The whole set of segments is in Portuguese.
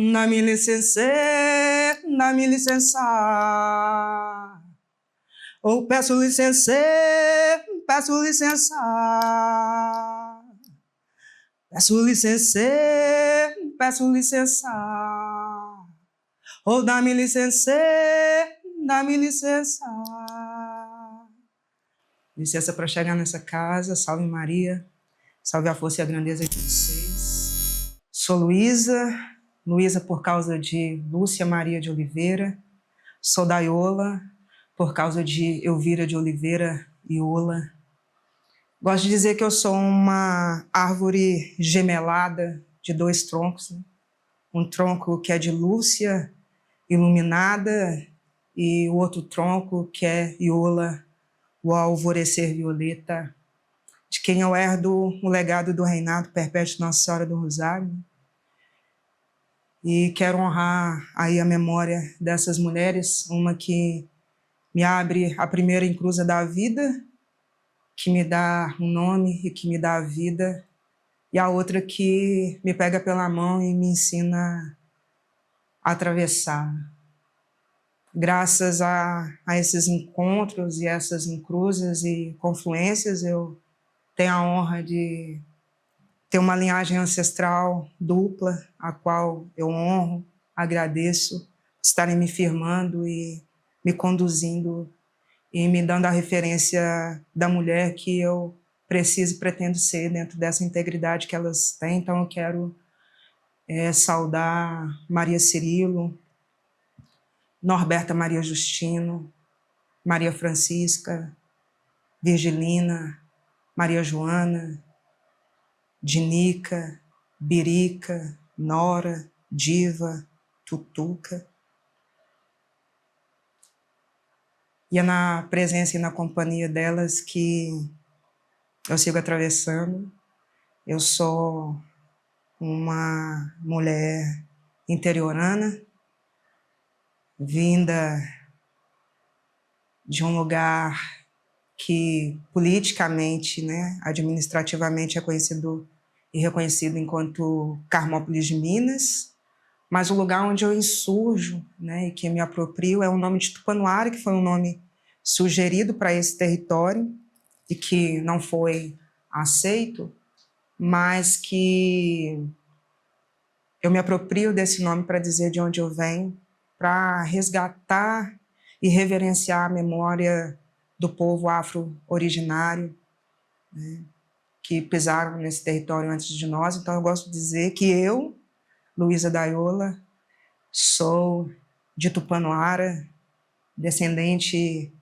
Dá-me licença, dá-me licença. Ou peço licença, peço licença. Peço licença, peço licença. Ou dá-me licença, dá-me licença. Licença para chegar nessa casa, salve Maria, salve a força e a grandeza de vocês. Sou Luísa, Luísa por causa de Lúcia Maria de Oliveira. Sou Daiola por causa de Elvira de Oliveira e Ola. Gosto de dizer que eu sou uma árvore gemelada de dois troncos, né? Um tronco que é de Lúcia, iluminada, e o outro tronco que é Iola, o alvorecer violeta, de quem eu herdo o legado do reinado perpétuo de Nossa Senhora do Rosário. E quero honrar aí a memória dessas mulheres, uma que me abre a primeira encruza da vida, que me dá um nome e que me dá a vida, e a outra que me pega pela mão e me ensina a atravessar. Graças a esses encontros e essas encruzas e confluências, eu tenho a honra de ter uma linhagem ancestral dupla, a qual eu honro, agradeço, estarem me firmando e me conduzindo e me dando a referência da mulher que eu preciso e pretendo ser dentro dessa integridade que elas têm. Então eu quero saudar Maria Cirilo, Norberta Maria Justino, Maria Francisca, Virgilina, Maria Joana, Dinica, Birica, Nora, Diva, Tutuca. E é na presença e na companhia delas que eu sigo atravessando. Eu sou uma mulher interiorana, vinda de um lugar que politicamente, né, administrativamente é conhecido e reconhecido enquanto Carmópolis de Minas, mas o lugar onde eu insurjo, né, e que me aproprio é o nome de Tupanoara, que foi um nome sugerido para esse território e que não foi aceito, mas que eu me aproprio desse nome para dizer de onde eu venho, para resgatar e reverenciar a memória do povo afro-originário, né, que pisaram nesse território antes de nós. Então eu gosto de dizer que eu, Luísa Daiola, sou de Tupanoara, descendente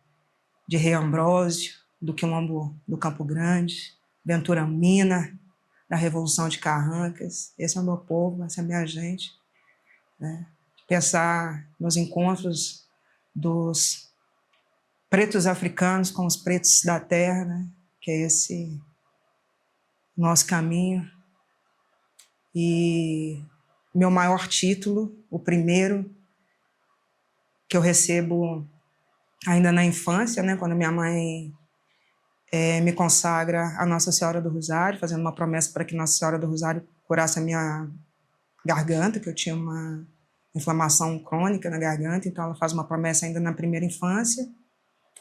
de Rei Ambrósio, do Quilombo do Campo Grande, Ventura Mina, da Revolução de Carrancas. Esse é o meu povo, essa é a minha gente, né? Pensar nos encontros dos pretos africanos com os pretos da terra, né? Que é esse nosso caminho. E meu maior título, o primeiro que eu recebo ainda na infância, né? Quando minha mãe me consagra a Nossa Senhora do Rosário, fazendo uma promessa para que Nossa Senhora do Rosário curasse a minha garganta, que eu tinha uma inflamação crônica na garganta, então ela faz uma promessa ainda na primeira infância.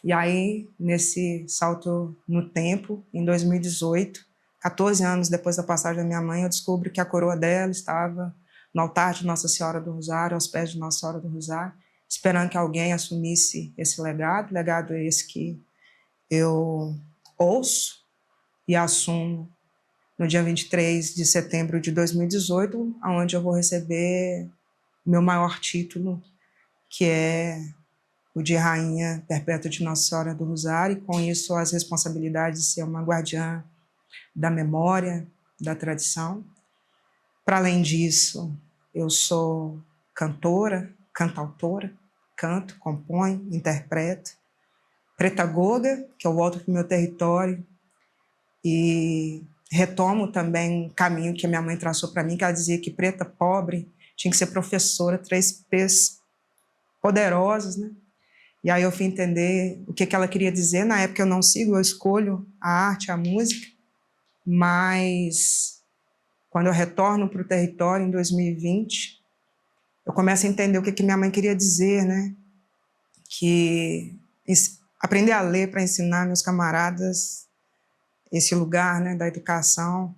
E aí, nesse salto no tempo, em 2018, 14 anos depois da passagem da minha mãe, eu descubro que a coroa dela estava no altar de Nossa Senhora do Rosário, aos pés de Nossa Senhora do Rosário, esperando que alguém assumisse esse legado, legado esse que eu ouço e assumo no dia 23 de setembro de 2018, onde eu vou receber meu maior título, que é o de Rainha Perpétua de Nossa Senhora do Rosário, e com isso as responsabilidades de ser uma guardiã da memória, da tradição. Para além disso, eu sou cantora, cantautora, canto, componho, interpreto, pretagoga, que eu volto para o meu território e retomo também um caminho que a minha mãe traçou para mim, que ela dizia que preta pobre tinha que ser professora, 3 P's poderosos, né? E aí eu fui entender o que ela queria dizer. Na época eu não sigo, eu escolho a arte, a música, mas quando eu retorno para o território em 2020, eu começo a entender o que minha mãe queria dizer, né? Que aprender a ler para ensinar meus camaradas esse lugar, né, da educação,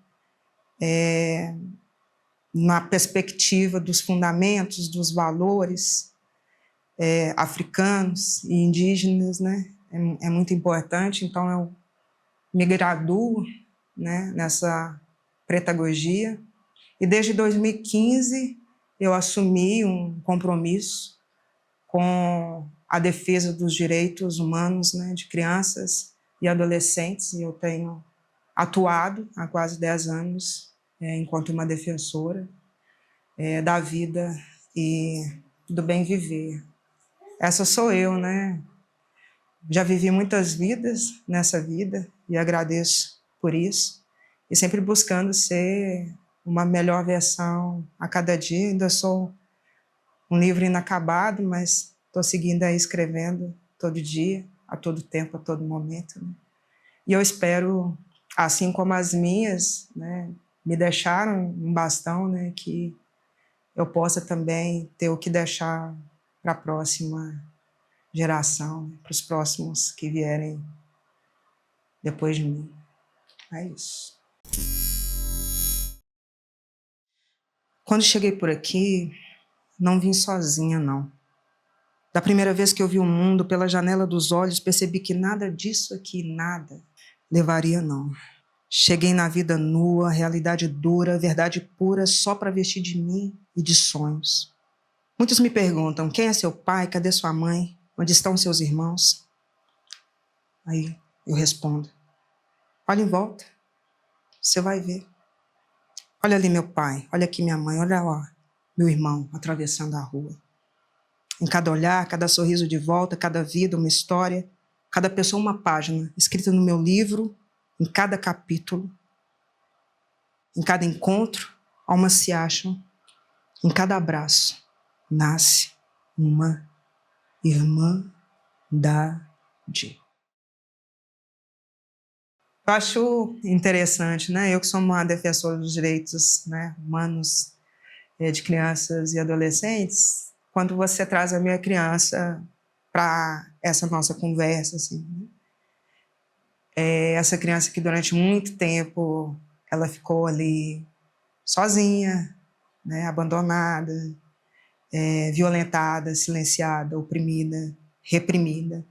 na perspectiva dos fundamentos, dos valores africanos e indígenas, né? É muito importante. Então, eu me graduo, né, nessa pedagogia. E desde 2015, eu assumi um compromisso com a defesa dos direitos humanos, né, de crianças e adolescentes. E eu tenho atuado há quase 10 anos enquanto uma defensora da vida e do bem viver. Essa sou eu, né? Já vivi muitas vidas nessa vida e agradeço por isso. E sempre buscando ser uma melhor versão a cada dia. Ainda sou um livro inacabado, mas estou seguindo aí escrevendo todo dia, a todo tempo, a todo momento, né? E eu espero, assim como as minhas, né, me deixaram um bastão, né, que eu possa também ter o que deixar para a próxima geração, né, para os próximos que vierem depois de mim. É isso. Quando cheguei por aqui, não vim sozinha, não. Da primeira vez que eu vi o mundo pela janela dos olhos, percebi que nada disso aqui, nada, levaria, não. Cheguei na vida nua, realidade dura, verdade pura, só para vestir de mim e de sonhos. Muitos me perguntam, quem é seu pai, cadê sua mãe, onde estão seus irmãos? Aí eu respondo, olha em volta, você vai ver. Olha ali meu pai, olha aqui minha mãe, olha lá meu irmão atravessando a rua. Em cada olhar, cada sorriso de volta, cada vida, uma história, cada pessoa uma página, escrita no meu livro, em cada capítulo. Em cada encontro, almas se acham. Em cada abraço, nasce uma irmandade. Eu acho interessante, né? Eu que sou uma defensora dos direitos, né, humanos de crianças e adolescentes, quando você traz a minha criança para essa nossa conversa, assim, né? Essa criança que durante muito tempo ela ficou ali sozinha, né, abandonada, violentada, silenciada, oprimida, reprimida.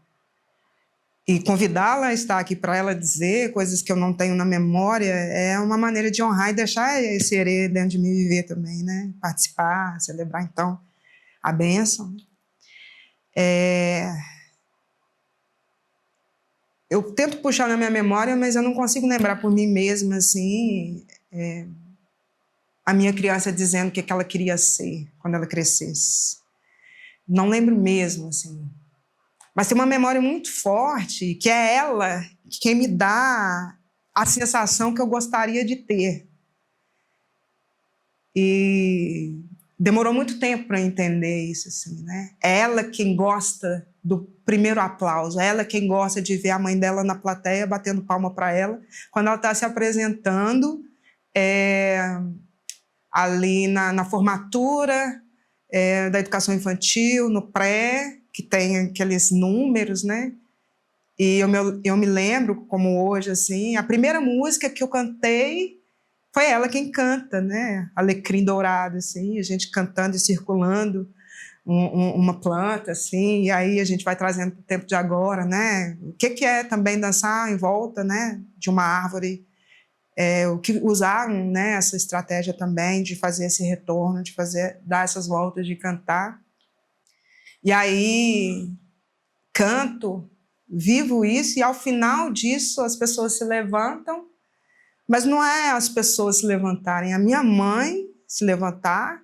E convidá-la a estar aqui para ela dizer coisas que eu não tenho na memória é uma maneira de honrar e deixar esse herê dentro de mim viver também, né? Participar, celebrar, então, a bênção. Eu tento puxar na minha memória, mas eu não consigo lembrar por mim mesma, assim, a minha criança dizendo o que ela queria ser quando ela crescesse. Não lembro mesmo, assim. Mas tem uma memória muito forte, que é ela quem me dá a sensação que eu gostaria de ter. E demorou muito tempo para entender isso, assim, né? É ela quem gosta do primeiro aplauso, é ela quem gosta de ver a mãe dela na plateia batendo palma para ela, quando ela está se apresentando ali na formatura da educação infantil, no pré, que tem aqueles números, né? E eu me lembro, como hoje, assim, a primeira música que eu cantei foi ela quem canta, né? Alecrim Dourado, assim, a gente cantando e circulando uma planta, assim, e aí a gente vai trazendo para o tempo de agora, né? O que é também dançar em volta, né, de uma árvore? O que usaram, né, essa estratégia também de fazer esse retorno, de dar essas voltas, de cantar. E aí canto, vivo isso, e ao final disso as pessoas se levantam, mas não é as pessoas se levantarem, a minha mãe se levantar,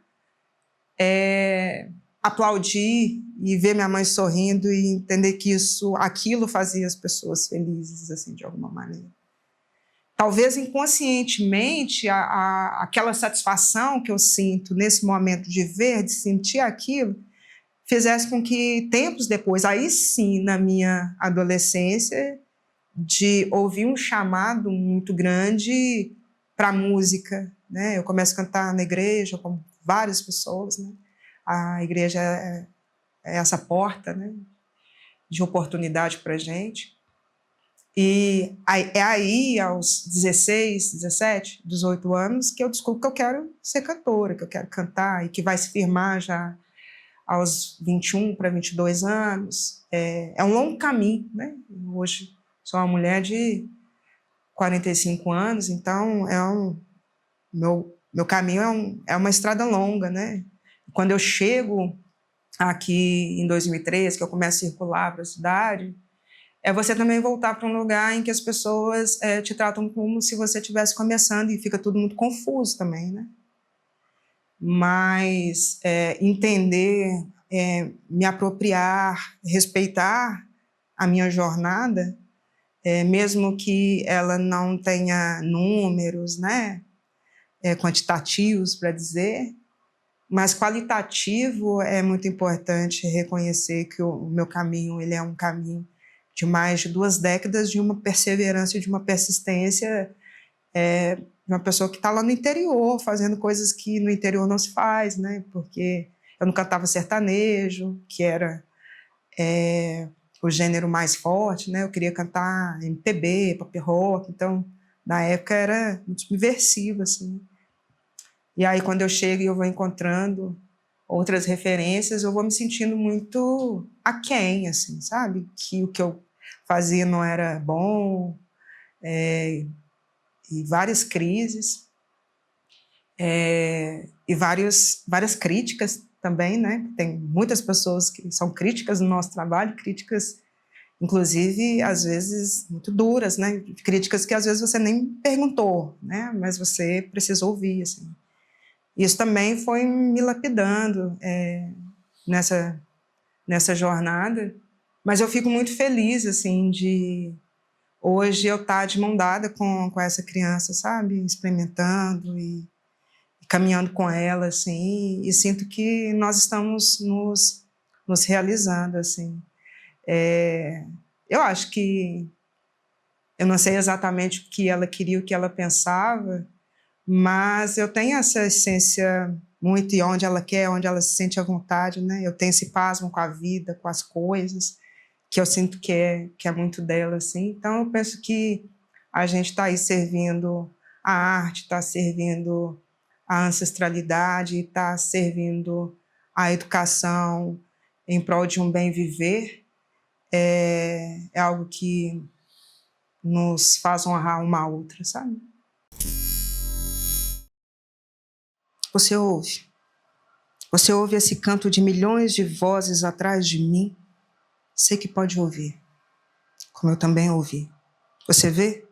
aplaudir e ver minha mãe sorrindo e entender que aquilo fazia as pessoas felizes, assim, de alguma maneira. Talvez inconscientemente aquela satisfação que eu sinto nesse momento de ver, de sentir aquilo, fizesse com que, tempos depois, aí sim, na minha adolescência, de ouvir um chamado muito grande para a música, né? Eu começo a cantar na igreja, com várias pessoas, né? A igreja é essa porta, né, de oportunidade para a gente. E é aí, aos 16, 17, 18 anos, que eu descubro que eu quero ser cantora, que eu quero cantar, e que vai se firmar já aos 21 para 22 anos. É um longo caminho, né? Hoje sou uma mulher de 45 anos, então meu caminho é uma estrada longa, né? Quando eu chego aqui em 2003, que eu começo a circular para a cidade, é você também voltar para um lugar em que as pessoas te tratam como se você estivesse começando, e fica tudo muito confuso também, né? Mas entender, me apropriar, respeitar a minha jornada, mesmo que ela não tenha números, né, quantitativos para dizer, mas qualitativo. É muito importante reconhecer que o meu caminho, ele é um caminho de mais de 2 décadas de uma perseverança e de uma persistência, de uma pessoa que está lá no interior, fazendo coisas que no interior não se faz, né? Porque eu não cantava sertanejo, que era o gênero mais forte, né? Eu queria cantar MPB, pop rock, então na época era muito subversivo, assim. E aí quando eu chego e eu vou encontrando outras referências, eu vou me sentindo muito aquém, assim, sabe? Que o que eu fazia não era bom, e várias crises, e várias críticas também, né? Tem muitas pessoas que são críticas no nosso trabalho, críticas, inclusive, às vezes, muito duras, né? Críticas que, às vezes, você nem perguntou, né? Mas você precisou ouvir, assim. Isso também foi me lapidando nessa jornada, mas eu fico muito feliz, assim, de hoje eu estar de mão dada com essa criança, sabe? Experimentando e caminhando com ela, assim, e sinto que nós estamos nos realizando, assim. Eu acho que eu não sei exatamente o que ela queria, o que ela pensava, mas eu tenho essa essência muito, e onde ela quer, onde ela se sente à vontade, né? Eu tenho esse pasmo com a vida, com as coisas, que eu sinto que é muito dela, assim. Então, eu penso que a gente está aí servindo a arte, está servindo a ancestralidade, está servindo a educação em prol de um bem viver. É algo que nos faz honrar uma a outra, sabe? Você ouve? Você ouve esse canto de milhões de vozes atrás de mim? Sei que pode ouvir, como eu também ouvi. Você vê?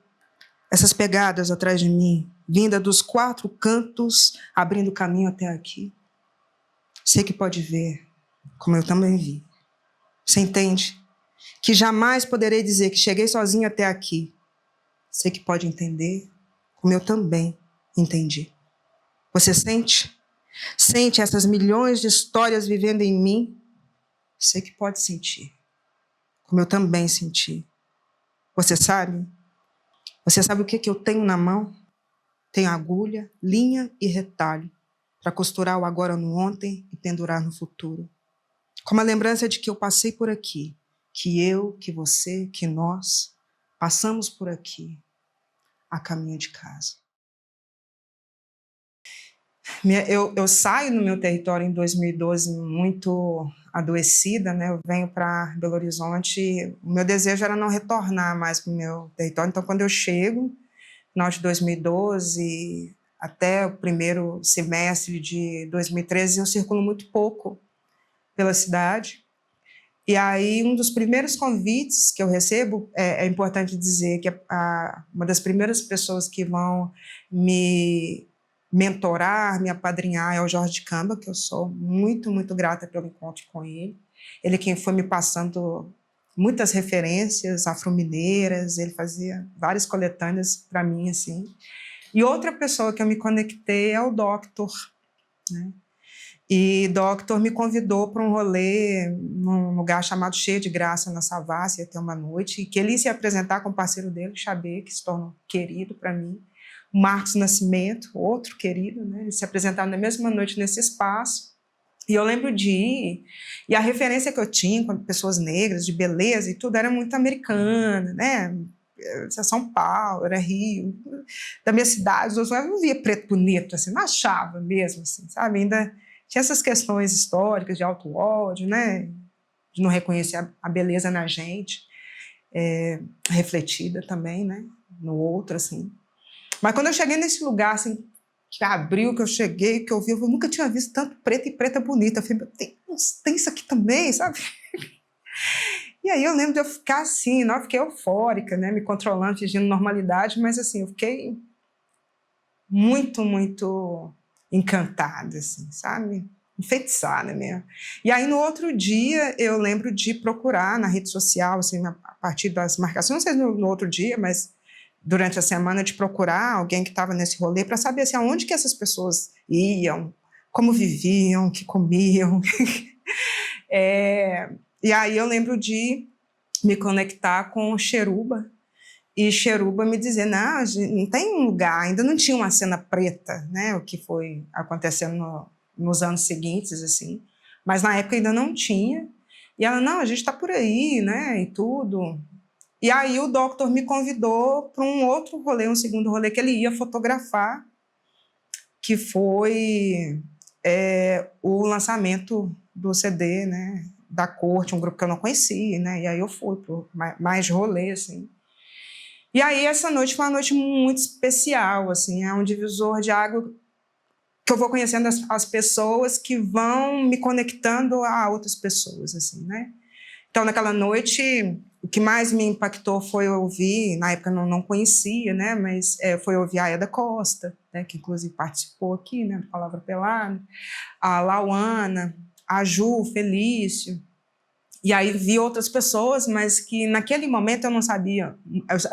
Essas pegadas atrás de mim, vinda dos 4 cantos, abrindo caminho até aqui. Sei que pode ver, como eu também vi. Você entende? Que jamais poderei dizer que cheguei sozinho até aqui. Sei que pode entender, como eu também entendi. Você sente? Sente essas milhões de histórias vivendo em mim? Sei que pode sentir, como eu também senti. Você sabe? Você sabe o que eu tenho na mão? Tenho agulha, linha e retalho para costurar o agora no ontem e pendurar no futuro. Como a lembrança de que eu passei por aqui, que eu, que você, que nós passamos por aqui a caminho de casa. Eu saio no meu território em 2012 muito adoecida, né? Eu venho para Belo Horizonte, o meu desejo era não retornar mais para o meu território. Então, quando eu chego, no final de 2012 até o primeiro semestre de 2013, eu circulo muito pouco pela cidade. E aí, um dos primeiros convites que eu recebo, é importante dizer que uma das primeiras pessoas que vão me mentorar, me apadrinhar, é o Jorge Camba, que eu sou muito, muito grata pelo encontro com ele. Ele quem foi me passando muitas referências afro-mineiras, ele fazia várias coletâneas para mim, assim. E outra pessoa que eu me conectei é o Doctor, né? E Doctor me convidou para um rolê num lugar chamado Cheio de Graça, na Savassi, ia ter uma noite, e que ele ia se apresentar com o parceiro dele, Xabê, que se tornou querido para mim, o Marcos Nascimento, outro querido, né? Eles se apresentaram na mesma noite nesse espaço, E eu lembro de ir, e a referência que eu tinha com pessoas negras, de beleza e tudo, era muito americana, né? São Paulo, era Rio, da minha cidade, eu não via preto bonito, assim, não achava mesmo, assim, sabe? Ainda tinha essas questões históricas de auto-ódio, né? De não reconhecer a beleza na gente, refletida também, né? No outro, assim. Mas quando eu cheguei nesse lugar, assim, que abriu, que eu cheguei, que eu vi, eu nunca tinha visto tanto preto e preta bonita. Eu falei, tem isso aqui também, sabe? E aí eu lembro de eu ficar assim, não, eu fiquei eufórica, né? Me controlando, fingindo normalidade, mas assim, eu fiquei muito, muito encantada, assim, sabe? Enfeitiçada mesmo. E aí, no outro dia, eu lembro de procurar na rede social, assim, a partir das marcações, não sei no outro dia, mas durante a semana, de procurar alguém que estava nesse rolê para saber assim, aonde que essas pessoas iam, como viviam, o que comiam. E aí eu lembro de me conectar com Cheruba, e Cheruba me dizer, não tem um lugar, ainda não tinha uma cena preta, né, o que foi acontecendo nos anos seguintes, assim, mas na época ainda não tinha, e ela, não, a gente está por aí, né, e tudo. E aí o Doctor me convidou para um outro rolê, um segundo rolê que ele ia fotografar, que foi o lançamento do CD, né, da Corte, um grupo que eu não conhecia, né, e aí eu fui por mais rolê, assim. E aí essa noite foi uma noite muito especial, assim, é um divisor de água que eu vou conhecendo as pessoas que vão me conectando a outras pessoas, assim, né. Então, naquela noite, o que mais me impactou foi ouvir, na época eu não conhecia, né, mas foi ouvir a Eda Costa, né, que inclusive participou aqui, né, do Palavra Pelada, a Lauana, a Ju, Felício, e aí vi outras pessoas, mas que naquele momento eu não sabia,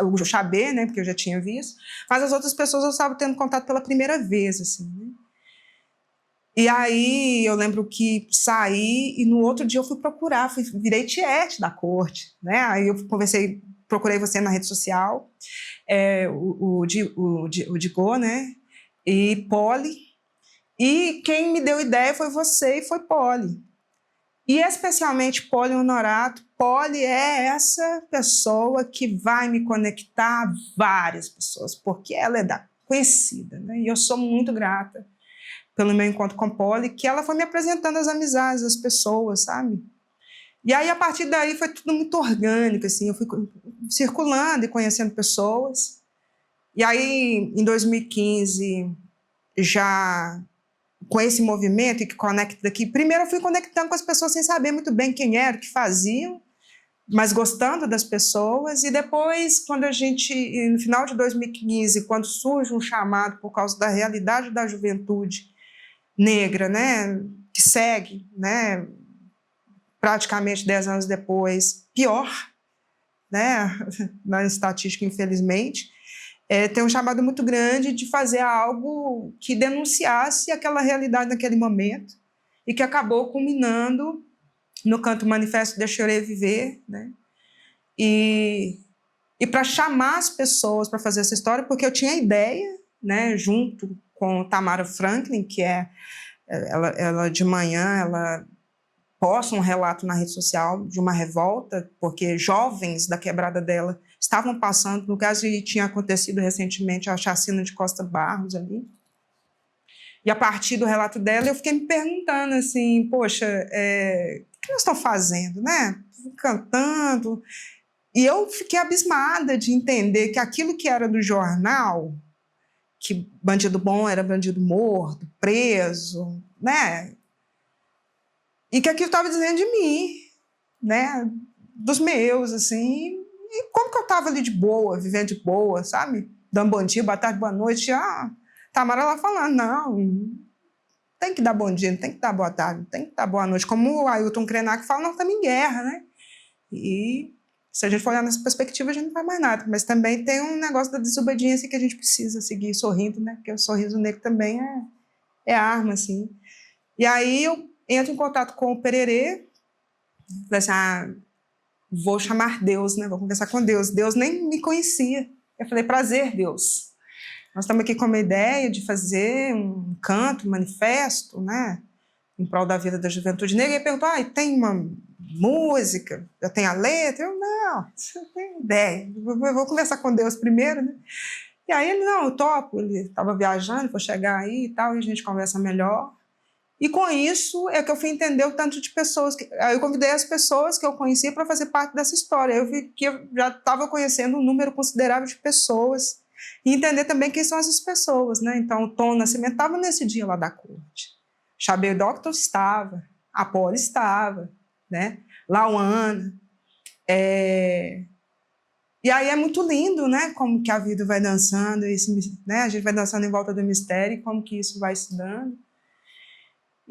o Xabê, né, porque eu já tinha visto, mas as outras pessoas eu estava tendo contato pela primeira vez, assim, né. E aí eu lembro que saí e no outro dia eu fui procurar, virei tiete da Corte, né? Aí eu procurei você na rede social, o Digô, né? E Poli. E quem me deu ideia foi você e foi Poli. E especialmente Poli Honorato. Poli é essa pessoa que vai me conectar a várias pessoas, porque ela é conhecida, né? E eu sou muito grata pelo meu encontro com Poli, que ela foi me apresentando as amizades, as pessoas, sabe? E aí, a partir daí, foi tudo muito orgânico, assim, eu fui circulando e conhecendo pessoas. E aí, em 2015, já com esse movimento e que conecta daqui, primeiro eu fui conectando com as pessoas sem saber muito bem quem era, o que faziam, mas gostando das pessoas. E depois, no final de 2015, quando surge um chamado por causa da realidade da juventude negra, né, que segue, né, praticamente 10 anos depois, pior, né, na estatística, infelizmente, tem um chamado muito grande de fazer algo que denunciasse aquela realidade naquele momento e que acabou culminando no canto Manifesto Deixa Eu Viver, né, e para chamar as pessoas para fazer essa história, porque eu tinha a ideia, né, junto com Tamara Franklin, que ela de manhã, ela posta um relato na rede social de uma revolta, porque jovens da quebrada dela estavam passando, no caso, e tinha acontecido recentemente a chacina de Costa Barros ali. E a partir do relato dela, eu fiquei me perguntando assim, poxa, o que nós estamos fazendo, né? Cantando. E eu fiquei abismada de entender que aquilo que era do jornal, que bandido bom era bandido morto, preso, né? E que aquilo estava dizendo de mim, né? Dos meus, assim. E como que eu estava ali de boa, vivendo de boa, sabe? Dando bom dia, boa tarde, boa noite. Tamara lá falando, não, tem que dar bom dia, não tem que dar boa tarde, não tem que dar boa noite. Como o Ailton Krenak fala, nós estamos em guerra, né? E se a gente for olhar nessa perspectiva, a gente não faz mais nada. Mas também tem um negócio da desobediência que a gente precisa seguir sorrindo, né? Porque o sorriso negro também é arma, assim. E aí eu entro em contato com o Pererê, falei assim, vou chamar Deus, né? Vou conversar com Deus. Deus nem me conhecia. Eu falei, prazer, Deus. Nós estamos aqui com uma ideia de fazer um canto, um manifesto, né? em prol da vida da juventude negra, e ele perguntou, tem uma música, já tem a letra? Eu, não, você tem ideia, eu vou conversar com Deus primeiro, né? E aí ele, não, eu topo, ele estava viajando, vou chegar aí e tal, e a gente conversa melhor. E com isso é que eu fui entender o tanto de pessoas. Aí eu convidei as pessoas que eu conhecia para fazer parte dessa história. Eu vi que eu já estava conhecendo um número considerável de pessoas. E entender também quem são essas pessoas, né? Então, o Tom Nascimento estava nesse dia lá da corte. Chabert Doctor estava. A Paula estava, né? Lauana. E aí é muito lindo, né? Como que a vida vai dançando, né? A gente vai dançando em volta do mistério e como que isso vai se dando.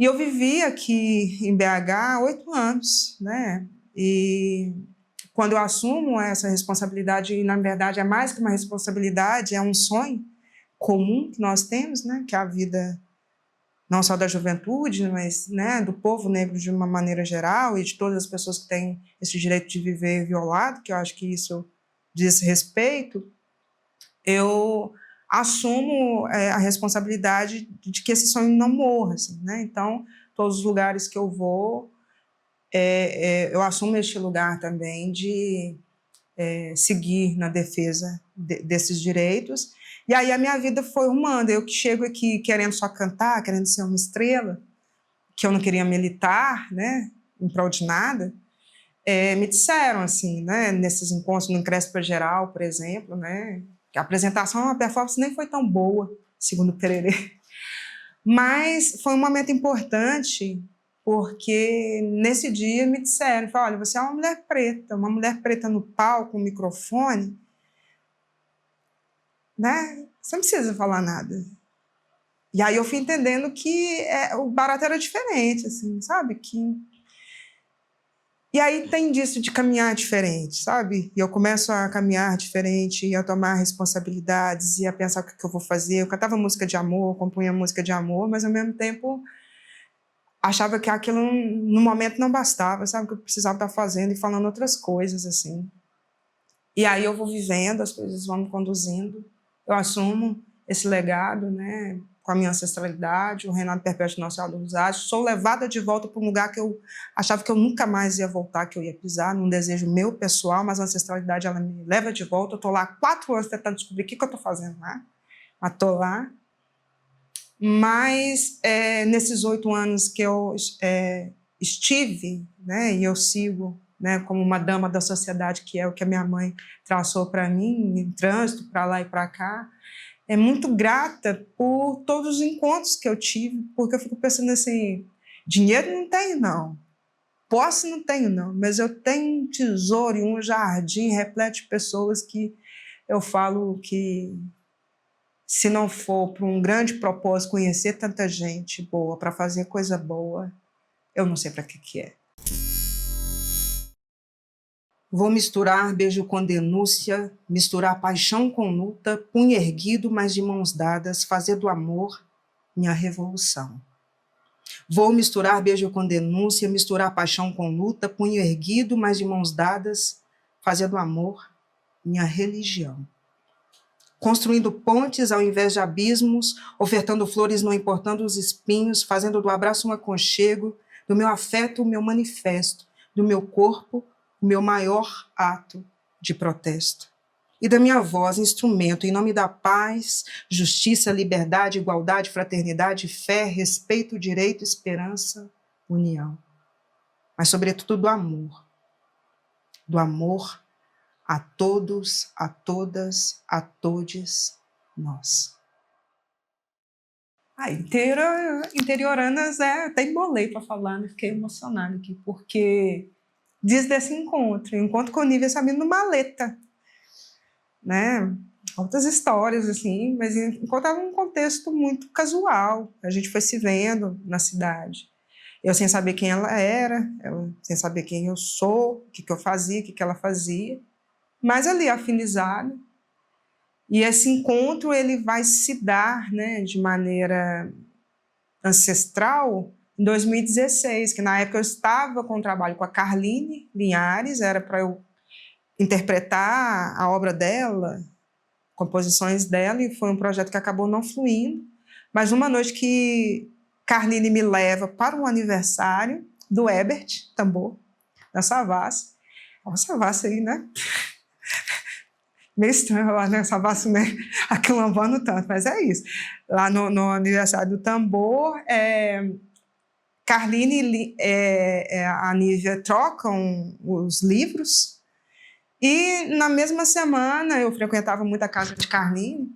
E eu vivi aqui em BH 8 anos, né? E quando eu assumo essa responsabilidade, e na verdade é mais que uma responsabilidade, é um sonho comum que nós temos, né? Que é a vida não só da juventude, mas, né, do povo negro de uma maneira geral e de todas as pessoas que têm esse direito de viver violado, que eu acho que isso diz respeito, eu assumo a responsabilidade de que esse sonho não morra, assim, né? Então, todos os lugares que eu vou, eu assumo este lugar também de seguir na defesa desses direitos. E aí a minha vida foi rumando. Eu que chego aqui querendo só cantar, querendo ser uma estrela, que eu não queria militar, né, em prol de nada, me disseram, assim, né, nesses encontros, no Crespa Geral, por exemplo, né, que a apresentação, a performance nem foi tão boa, segundo o Pererê. Mas foi um momento importante, porque nesse dia me disseram, olha, você é uma mulher preta no palco, com um microfone, né? Você não precisa falar nada. E aí eu fui entendendo que o barato era diferente, assim, sabe? E aí tem disso de caminhar diferente, sabe? E eu começo a caminhar diferente, e a tomar responsabilidades, e a pensar o que eu vou fazer. Eu cantava música de amor, compunha música de amor, mas ao mesmo tempo achava que aquilo no momento não bastava, sabe? Que eu precisava estar fazendo e falando outras coisas, assim. E aí eu vou vivendo, as coisas vão me conduzindo. Eu assumo esse legado, né? Com a minha ancestralidade, o reinado perpétuo de Nossa Senhora do Rosário. Sou levada de volta para um lugar que eu achava que eu nunca mais ia voltar, que eu ia pisar, num desejo meu pessoal, mas a ancestralidade ela me leva de volta. Eu estou lá há 4 anos tentando descobrir o que eu estou fazendo lá. Mas estou lá. Mas nesses 8 anos que eu estive, né, e eu sigo, né, como uma dama da sociedade, que é o que a minha mãe traçou para mim, em trânsito, para lá e para cá, muito grata por todos os encontros que eu tive, porque eu fico pensando assim, dinheiro não tenho, não. Posse não tenho, não. Mas eu tenho um tesouro e um jardim repleto de pessoas que eu falo que, se não for para um grande propósito, conhecer tanta gente boa, para fazer coisa boa, eu não sei para que é. Vou misturar beijo com denúncia, misturar paixão com luta, punho erguido, mas de mãos dadas, fazer do amor minha revolução. Vou misturar beijo com denúncia, misturar paixão com luta, punho erguido, mas de mãos dadas, fazer do amor minha religião. Construindo pontes ao invés de abismos, ofertando flores não importando os espinhos, fazendo do abraço um aconchego, do meu afeto o meu manifesto, do meu corpo o meu maior ato de protesto. E da minha voz, instrumento, em nome da paz, justiça, liberdade, igualdade, fraternidade, fé, respeito, direito, esperança, união. Mas, sobretudo, do amor. Do amor a todos, a todas, a todes, nós. Interioranas, até embolei para falar, né? Fiquei emocionada aqui, porque diz desse encontro com o Nívia Sabino no Maleta, né? Outras histórias, assim, mas encontrava um contexto muito casual. A gente foi se vendo na cidade. Eu sem saber quem ela era, eu sem saber quem eu sou, o que eu fazia, o que ela fazia, mas ali afinizado. E esse encontro ele vai se dar, né, de maneira ancestral em 2016, que na época eu estava com um trabalho com a Carline Linhares, era para eu interpretar a obra dela, composições dela, e foi um projeto que acabou não fluindo, mas numa noite que Carline me leva para um aniversário do Herbert, tambor, da Savassi. Olha a Savassi aí, né? Meio estranho lá, né? Savassi, né? Aquilombando tanto, mas é isso. Lá no aniversário do tambor, Carline e a Nívia trocam os livros. E na mesma semana, eu frequentava muito a casa de Carline.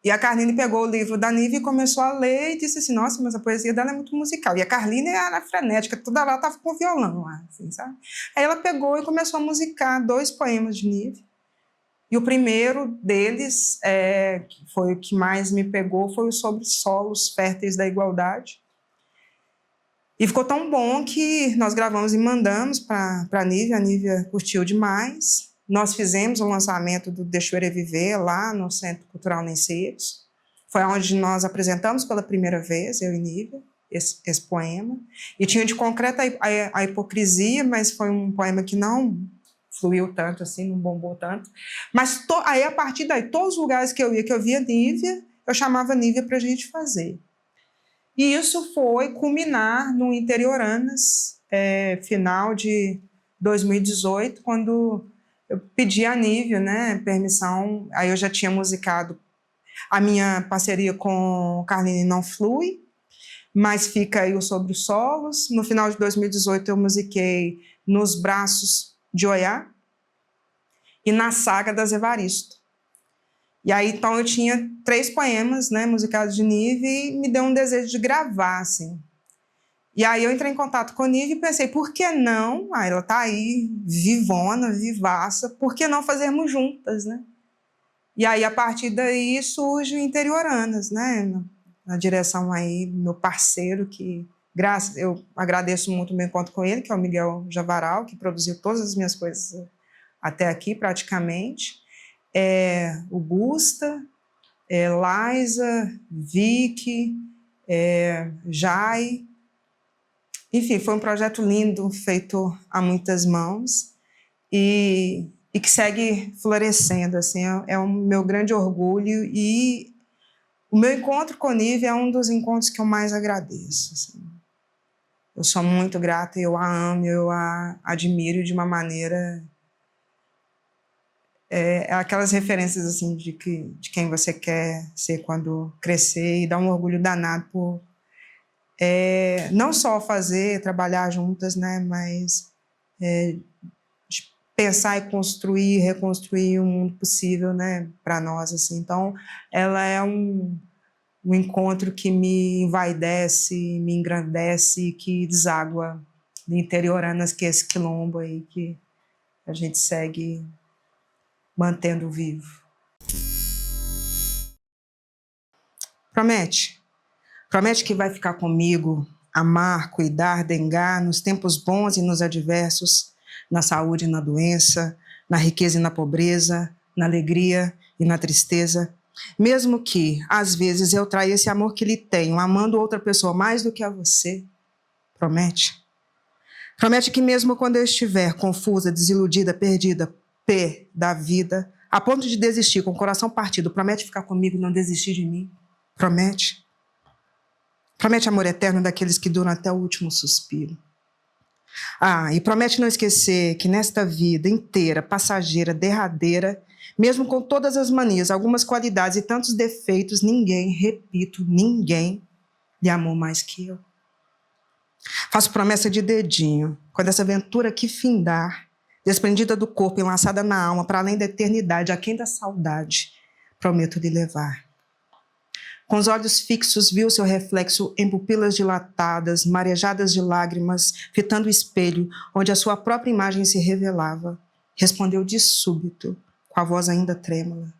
E a Carline pegou o livro da Nívia e começou a ler e disse assim, nossa, mas a poesia dela é muito musical. E a Carline era frenética, toda lá estava com violão lá, assim, sabe? Aí ela pegou e começou a musicar 2 poemas de Nívia. E o primeiro deles, que foi o que mais me pegou, foi o sobre solos férteis da igualdade. E ficou tão bom que nós gravamos e mandamos para a Nívia curtiu demais. Nós fizemos o lançamento do Deixa o Ere Viver lá no Centro Cultural Nenceiros. Foi onde nós apresentamos pela primeira vez, eu e Nívia, esse poema. E tinha de concreto a hipocrisia, mas foi um poema que não fluiu tanto assim, não bombou tanto. Mas aí, a partir daí, todos os lugares que eu ia, que eu via Nívia, eu chamava Nívia para a gente fazer. E isso foi culminar no Interioranas, final de 2018, quando eu pedi a Nívia, né, permissão. Aí eu já tinha musicado. A minha parceria com Carline não flui, mas fica aí o Sobre os Solos. No final de 2018 eu musiquei Nos Braços de Oiá e Na Saga das Evaristo. E aí, então, eu tinha 3 poemas, né, musicados de Nívia e me deu um desejo de gravar, assim. E aí eu entrei em contato com a Nívia e pensei, por que não? Ela está aí, vivona, vivaça, por que não fazermos juntas, né? E aí, a partir daí, surge o Interioranas, né? Na direção aí do meu parceiro, que eu agradeço muito o meu encontro com ele, que é o Miguel Javaral, que produziu todas as minhas coisas até aqui, praticamente. O Gusta, Liza, Vicky, Jai. Enfim, foi um projeto lindo, feito a muitas mãos e que segue florescendo. Assim, é o meu grande orgulho e o meu encontro com a Nívia é um dos encontros que eu mais agradeço. Assim. Eu sou muito grata, eu a amo, eu a admiro de uma maneira... aquelas referências assim de quem você quer ser quando crescer e dá um orgulho danado por não só trabalhar juntas, né, mas de pensar e construir, reconstruir um mundo possível, né, para nós, assim. Então, ela é um encontro que me envaidece, me engrandece, que deságua de Interioranas, que é esse quilombo aí que a gente segue mantendo vivo. Promete? Promete que vai ficar comigo, amar, cuidar, dengar, nos tempos bons e nos adversos, na saúde e na doença, na riqueza e na pobreza, na alegria e na tristeza, mesmo que, às vezes, eu traia esse amor que lhe tenho, amando outra pessoa mais do que a você. Promete? Promete que mesmo quando eu estiver confusa, desiludida, perdida, pé da vida, a ponto de desistir, com o coração partido, promete ficar comigo e não desistir de mim? Promete? Promete amor eterno daqueles que duram até o último suspiro. E promete não esquecer que nesta vida inteira, passageira, derradeira, mesmo com todas as manias, algumas qualidades e tantos defeitos, ninguém, repito, ninguém lhe amou mais que eu. Faço promessa de dedinho, quando essa aventura aqui findar, desprendida do corpo, enlaçada na alma, para além da eternidade, aquém da saudade, prometo lhe levar. Com os olhos fixos, viu seu reflexo em pupilas dilatadas, marejadas de lágrimas, fitando o espelho, onde a sua própria imagem se revelava. Respondeu de súbito, com a voz ainda trêmula: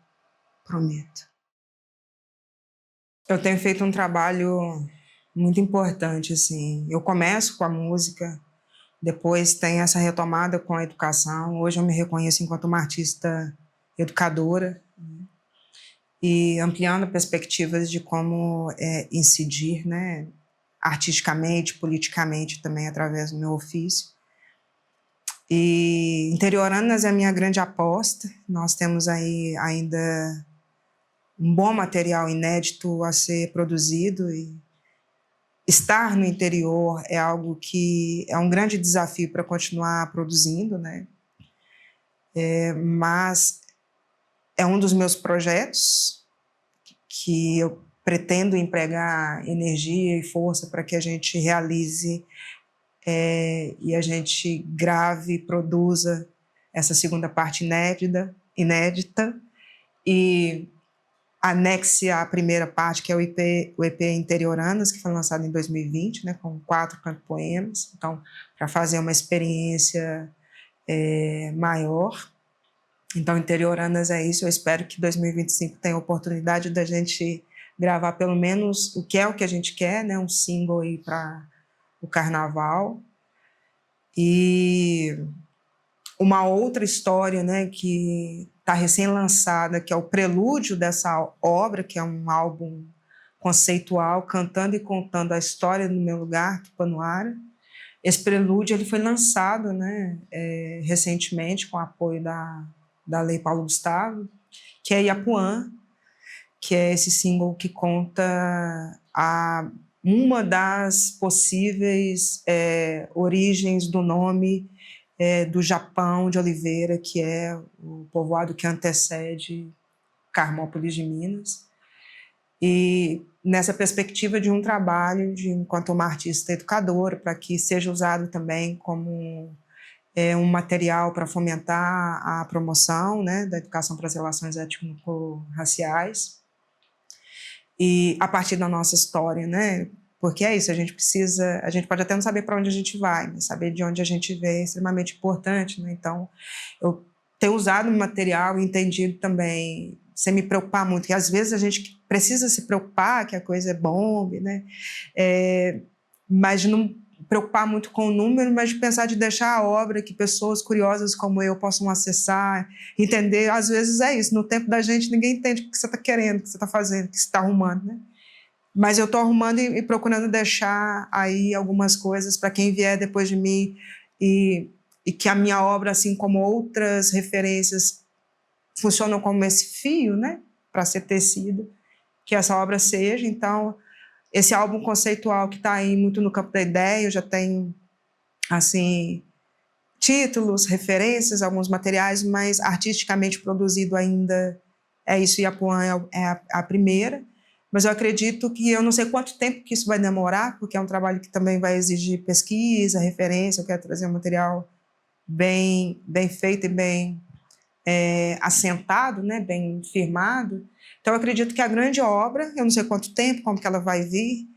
prometo. Eu tenho feito um trabalho muito importante, assim. Eu começo com a música, depois tem essa retomada com a educação. Hoje eu me reconheço enquanto uma artista educadora, e ampliando perspectivas de como incidir, né, artisticamente, politicamente também, através do meu ofício. E Interioranas é a minha grande aposta. Nós temos aí ainda um bom material inédito a ser produzido, e estar no interior é algo que é um grande desafio para continuar produzindo, né? Mas é um dos meus projetos que eu pretendo empregar energia e força para que a gente realize e a gente grave e produza essa segunda parte inédita e anexe à primeira parte, que é o EP Interioranas, que foi lançado em 2020, né, com 4 canto-poemas. Então, para fazer uma experiência maior. Então, Interioranas é isso. Eu espero que 2025 tenha a oportunidade da gente gravar pelo menos o que a gente quer, né, um single aí para o carnaval. E uma outra história, né, que está recém-lançada, que é o prelúdio dessa obra, que é um álbum conceitual, cantando e contando a história do meu lugar, Tupanoara. Esse prelúdio ele foi lançado, né, recentemente, com o apoio da Lei Paulo Gustavo, que é Iapuã, que é esse single que conta uma das possíveis origens do nome do Japão de Oliveira, que é o povoado que antecede Carmópolis de Minas. E nessa perspectiva de um trabalho enquanto uma artista educadora, para que seja usado também como um material para fomentar a promoção, né, da educação para as relações étnico-raciais. E a partir da nossa história, né? Porque é isso, a gente pode até não saber para onde a gente vai, mas saber de onde a gente veio é extremamente importante, né? Então, eu tenho usado o material e entendido também, sem me preocupar muito, que às vezes a gente precisa se preocupar que a coisa é bombe, né? Mas não preocupar muito com o número, mas de pensar de deixar a obra que pessoas curiosas como eu possam acessar, entender. Às vezes é isso, no tempo da gente ninguém entende o que você está querendo, o que você está fazendo, o que você está arrumando, né? Mas eu estou arrumando e procurando deixar aí algumas coisas para quem vier depois de mim e que a minha obra, assim como outras referências, funcionam como esse fio, né, para ser tecido, que essa obra seja. Então, esse álbum conceitual que está aí muito no campo da ideia, eu já tenho, assim, títulos, referências, alguns materiais, mas artisticamente produzido ainda é isso, Iapuã é a primeira. Mas eu acredito que eu não sei quanto tempo que isso vai demorar, porque é um trabalho que também vai exigir pesquisa, referência, eu quero trazer um material bem feito e bem assentado, né, bem firmado. Então, eu acredito que a grande obra, eu não sei quanto tempo, como que ela vai vir,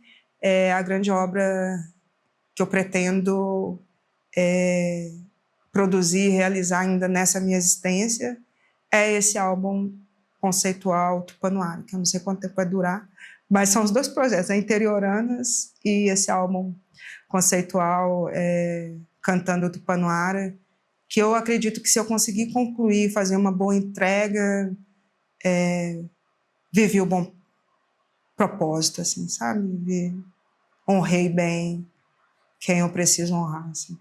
a grande obra que eu pretendo produzir e realizar ainda nessa minha existência é esse álbum conceitual Tupanoara, que eu não sei quanto tempo vai durar, mas são os dois projetos, a Interioranas e esse álbum conceitual Cantando Tupanoara, que eu acredito que se eu conseguir concluir, fazer uma boa entrega, vivi o bom propósito, assim, sabe? Honrei bem quem eu preciso honrar, assim.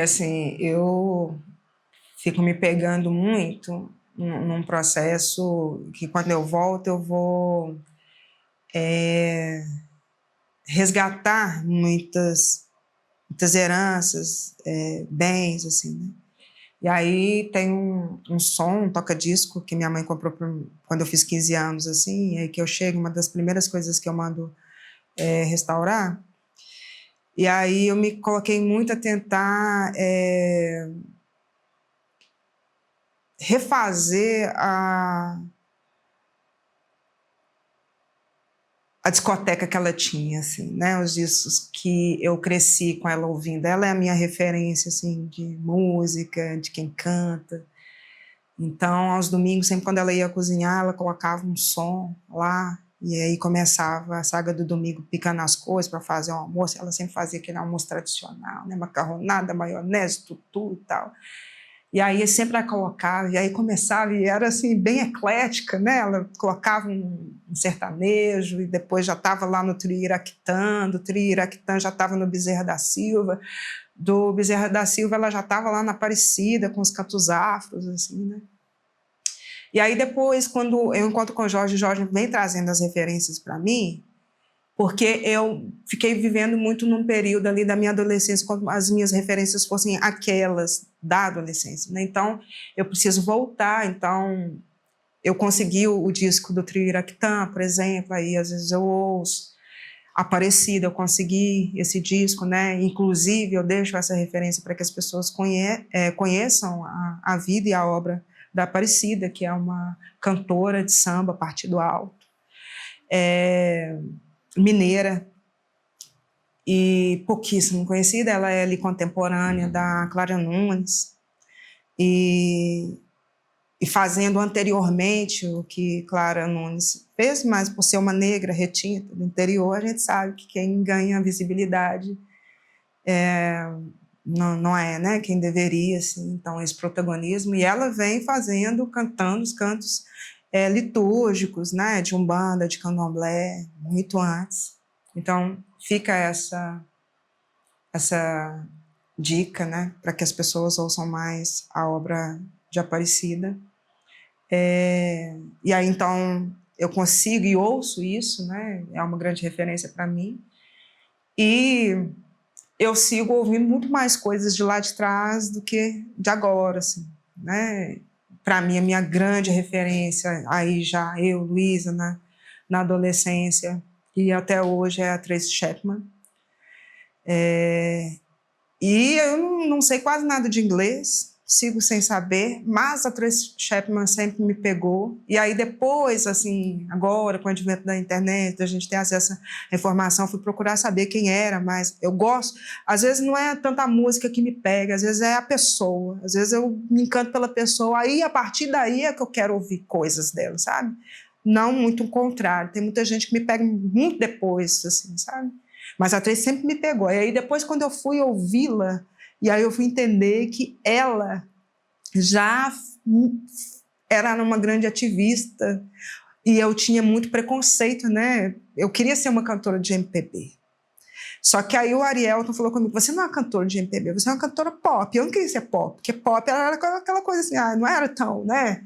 Assim, eu fico me pegando muito num processo que, quando eu volto, eu vou resgatar muitas heranças, bens, assim, né? E aí tem um som, um toca-disco que minha mãe comprou quando eu fiz 15 anos, assim, e aí que eu chego, uma das primeiras coisas que eu mando restaurar. E aí eu me coloquei muito a tentar refazer a discoteca que ela tinha, assim, né? Os discos que eu cresci com ela ouvindo. Ela é a minha referência, assim, de música, de quem canta. Então, aos domingos, sempre quando ela ia cozinhar, ela colocava um som lá, e aí começava a saga do domingo picando as coisas para fazer um almoço. Ela sempre fazia aquele almoço tradicional, né? Macarronada, maionese, tutu e tal. E aí sempre a colocava, e aí começava, e era assim, bem eclética, né? Ela colocava um sertanejo, e depois já estava lá no Trio Iraquitã, do Trio Iraquitã já estava no Bezerra da Silva, do Bezerra da Silva ela já estava lá na Aparecida, com os cantos afros, assim, né? E aí depois, quando eu encontro com o Jorge vem trazendo as referências para mim, porque eu fiquei vivendo muito num período ali da minha adolescência, quando as minhas referências fossem aquelas da adolescência, né? Então, eu preciso voltar. Então, eu consegui o disco do Trio Iraquitã, por exemplo, aí às vezes eu ouço. Aparecida, eu consegui esse disco, né? Inclusive, eu deixo essa referência para que as pessoas conheçam a vida e a obra da Aparecida, que é uma cantora de samba, partido alto, mineira, e pouquíssimo conhecida. Ela é ali contemporânea da Clara Nunes, e fazendo anteriormente o que Clara Nunes fez, mas por ser uma negra retinta do interior, a gente sabe que quem ganha visibilidade não é, né, quem deveria, assim, então, esse protagonismo. E ela vem cantando os cantos litúrgicos, né, de Umbanda, de Candomblé, muito antes. Então, fica essa dica, né, para que as pessoas ouçam mais a obra de Aparecida. E aí, então, eu consigo e ouço isso, né, é uma grande referência para mim. E eu sigo ouvindo muito mais coisas de lá de trás do que de agora, assim, né? Para mim, a minha grande referência, aí já eu, Luísa, na adolescência e até hoje, é a Tracy Chapman. E eu não sei quase nada de inglês, sigo sem saber, mas a Tracy Chapman sempre me pegou. E aí depois, assim, agora, com o advento da internet, a gente tem acesso à informação, fui procurar saber quem era, mas eu gosto. Às vezes não é tanta a música que me pega, às vezes é a pessoa, às vezes eu me encanto pela pessoa, aí a partir daí é que eu quero ouvir coisas dela, sabe? Não muito o contrário, tem muita gente que me pega muito depois, assim, sabe? Mas a Tracy sempre me pegou. E aí depois, quando eu fui ouvi-la, e aí eu fui entender que ela já era uma grande ativista e eu tinha muito preconceito, né? Eu queria ser uma cantora de MPB. Só que aí o Arielton falou comigo, você não é uma cantora de MPB, você é uma cantora pop. Eu não queria ser pop, porque pop era aquela coisa assim, não era tão, né?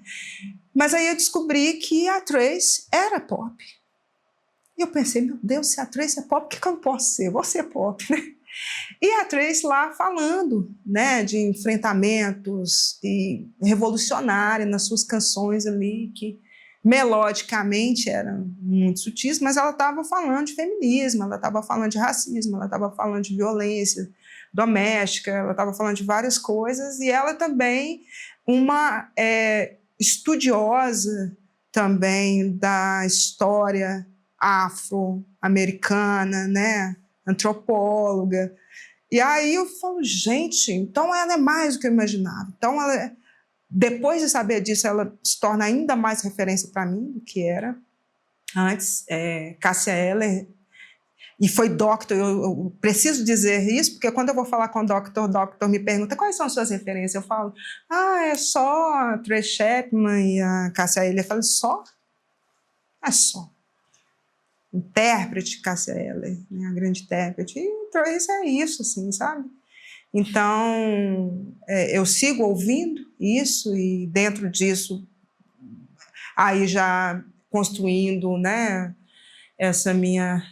Mas aí eu descobri que a Tracy era pop. E eu pensei, meu Deus, se a Tracy é pop, o que eu não posso ser? Eu vou ser pop, né? E a Tracy lá falando, né, de enfrentamentos e revolucionária nas suas canções ali, que melodicamente eram muito sutis, mas ela estava falando de feminismo, ela estava falando de racismo, ela estava falando de violência doméstica, ela estava falando de várias coisas, e ela também uma estudiosa também da história afro-americana, né? Antropóloga. E aí eu falo, gente, então ela é mais do que eu imaginava. Então, depois de saber disso, ela se torna ainda mais referência para mim do que era antes. Cássia Eller, e foi doctor, eu preciso dizer isso, porque quando eu vou falar com o doctor me pergunta quais são as suas referências, eu falo, é só a Tracy Chapman e a Cássia Eller. Eu falo, só? É só. Intérprete, Cássia Eller, né, a grande intérprete, e Tracy é isso, assim, sabe? Então, eu sigo ouvindo isso, e dentro disso, aí já construindo, né, essa minha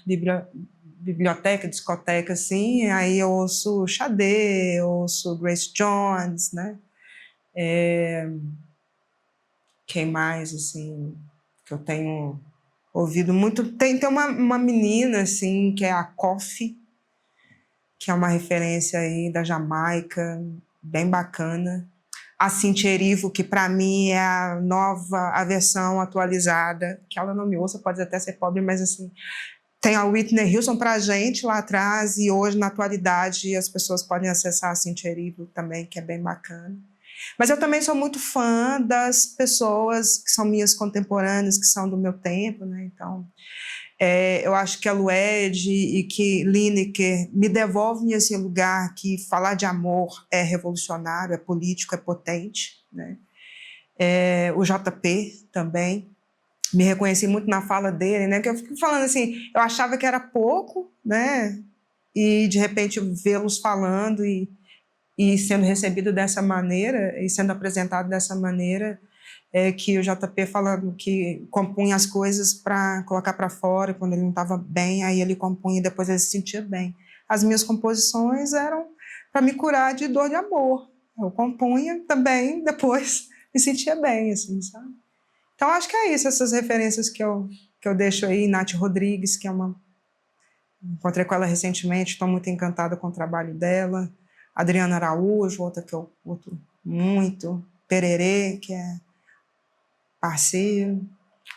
biblioteca, discoteca, assim, aí eu ouço Sade, eu ouço Grace Jones, né? Quem mais, assim, que eu tenho ouvido muito? Tem uma menina, assim, que é a Kofi, que é uma referência aí da Jamaica, bem bacana. A Cynthia Erivo, que para mim é a versão atualizada, que ela não me ouça, pode até ser pobre, mas assim, tem a Whitney Houston para a gente lá atrás, e hoje, na atualidade, as pessoas podem acessar a Cynthia Erivo também, que é bem bacana. Mas eu também sou muito fã das pessoas que são minhas contemporâneas, que são do meu tempo, né? Então, eu acho que a Lued e que Lineker me devolvem esse lugar que falar de amor é revolucionário, é político, é potente, né? O JP também, me reconheci muito na fala dele, né? Que eu fico falando assim, eu achava que era pouco, né? E de repente vê-los falando e sendo recebido dessa maneira, e sendo apresentado dessa maneira, que o JP falando que compunha as coisas para colocar para fora, quando ele não estava bem, aí ele compunha e depois ele se sentia bem. As minhas composições eram para me curar de dor de amor. Eu compunha também, depois me sentia bem, assim, sabe? Então, acho que é isso, essas referências que eu deixo aí. Nath Rodrigues, que é uma... Encontrei com ela recentemente, estou muito encantada com o trabalho dela. Adriana Araújo, outra que eu curto muito. Pererê, que é parceiro.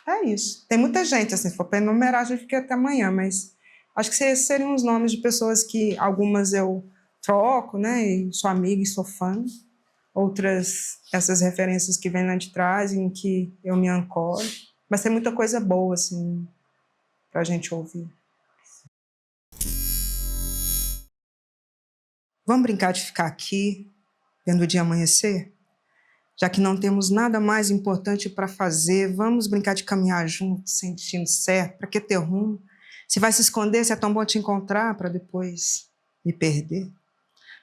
É isso. Tem muita gente, assim, se for para enumerar, a gente fica até amanhã, mas acho que esses seriam os nomes de pessoas que algumas eu troco, né, e sou amiga e sou fã. Outras, essas referências que vêm lá de trás, em que eu me ancoro. Mas tem muita coisa boa, assim, para a gente ouvir. Vamos brincar de ficar aqui, vendo o dia amanhecer? Já que não temos nada mais importante para fazer, vamos brincar de caminhar juntos, sem destino certo, para que ter rumo? Se vai se esconder, se é tão bom te encontrar, para depois me perder.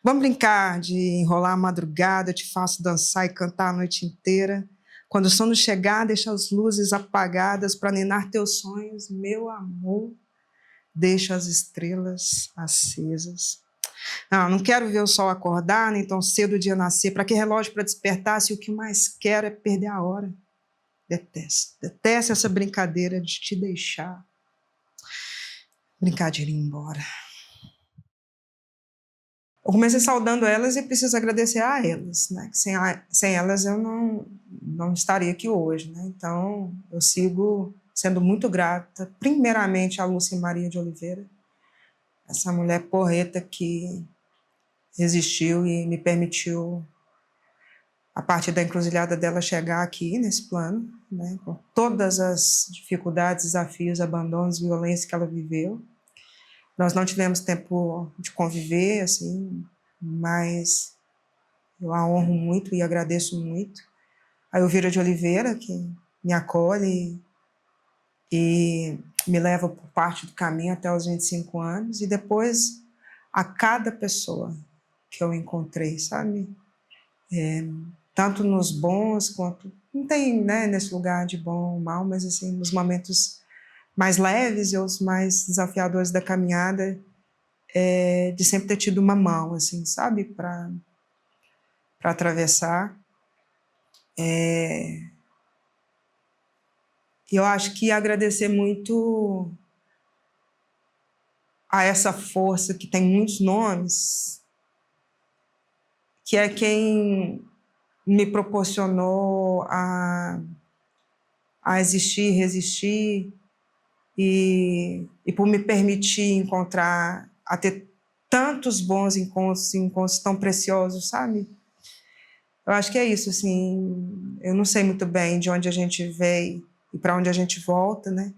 Vamos brincar de enrolar a madrugada, eu te faço dançar e cantar a noite inteira. Quando o sono chegar, deixa as luzes apagadas para ninar teus sonhos, meu amor. Deixa as estrelas acesas. Não quero ver o sol acordar, nem tão cedo o dia nascer. Para que relógio para despertar, se o que mais quero é perder a hora? Detesto essa brincadeira de te deixar. Brincar de ir embora. Eu comecei saudando elas e preciso agradecer a elas, né? Sem elas eu não estaria aqui hoje, né? Então, eu sigo sendo muito grata, primeiramente a Lúcia Maria de Oliveira, essa mulher porreta que resistiu e me permitiu, a partir da encruzilhada dela, chegar aqui nesse plano, né? Com todas as dificuldades, desafios, abandonos, violência que ela viveu. Nós não tivemos tempo de conviver, assim, mas eu a honro muito e agradeço muito. A Elvira de Oliveira, que me acolhe e me leva por parte do caminho até os 25 anos, e depois a cada pessoa que eu encontrei, sabe? Tanto nos bons quanto... Não tem, né, nesse lugar de bom ou mal, mas assim, nos momentos mais leves e os mais desafiadores da caminhada, de sempre ter tido uma mão, assim, sabe? Para atravessar. E eu acho que agradecer muito a essa força que tem muitos nomes, que é quem me proporcionou a existir, resistir e por me permitir encontrar, a ter tantos bons encontros tão preciosos, sabe? Eu acho que é isso, assim, eu não sei muito bem de onde a gente veio e para onde a gente volta, né?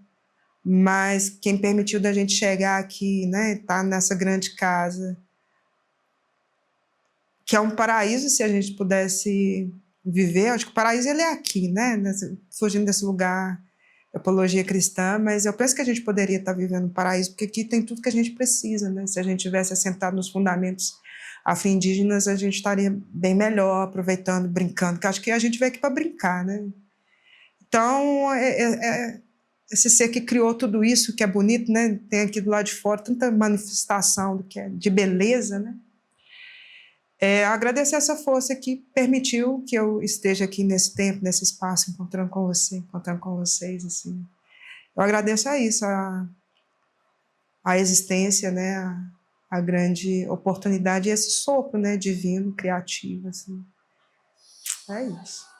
Mas quem permitiu da gente chegar aqui, né, tá nessa grande casa, que é um paraíso se a gente pudesse viver. Acho que o paraíso ele é aqui, né, fugindo desse lugar da apologia cristã, mas eu penso que a gente poderia estar vivendo um paraíso, porque aqui tem tudo que a gente precisa, né? Se a gente tivesse assentado nos fundamentos afro-indígenas, a gente estaria bem melhor, aproveitando, brincando, porque acho que a gente veio aqui para brincar, né? Então, esse ser que criou tudo isso, que é bonito, né? Tem aqui do lado de fora tanta manifestação do que é de beleza, né? Agradecer essa força que permitiu que eu esteja aqui nesse tempo, nesse espaço, encontrando com você, encontrando com vocês, assim. Eu agradeço a isso, a existência, né? A grande oportunidade e esse sopro, né? Divino, criativo, assim. É isso.